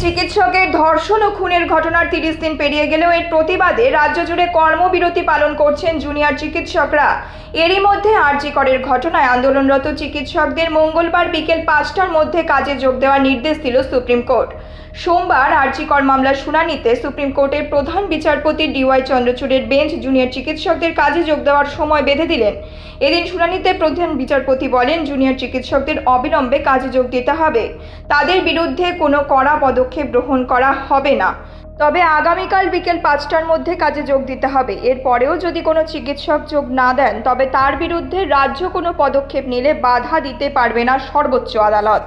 চিকিৎসকের ধর্ষণ ও খুনের ঘটনার 30 দিন পেরিয়ে গেলেও এর প্রতিবাদে রাজ্য জুড়ে কর্মবিরতি পালন করছেন জুনিয়র চিকিৎসকরা। এরই মধ্যে আর.জি. করের ঘটনায় আন্দোলনরত চিকিৎসকদের মঙ্গলবার বিকেল 5টার মধ্যে কাজে যোগ দেওয়ার নির্দেশ দিল সুপ্রিম কোর্ট। সোমবার আর.জি. কর মামলার শুনানিতে সুপ্রিম কোর্টের প্রধান বিচারপতি ডি.ওয়াই চন্দ্রচূড়ের বেঞ্চ জুনিয়র চিকিৎসকদের কাজে যোগ দেওয়ার সময় বেঁধে দিলেন। এদিন শুনানিতে প্রধান বিচারপতি বলেন, জুনিয়র চিকিৎসকদের অবিলম্বে কাজে যোগ দিতে হবে। তাদের বিরুদ্ধে কোনো কড়া পদক্ষেপ গ্রহণ করা হবে না। তবে আগামীকাল বিকেল 5টার মধ্যে কাজে যোগ দিতে হবে। এরপরেও যদি কোনো চিকিৎসক যোগ না দেন তবে তার বিরুদ্ধে রাজ্য কোনো পদক্ষেপ নিলে বাধা দিতে পারবে না সর্বোচ্চ আদালত।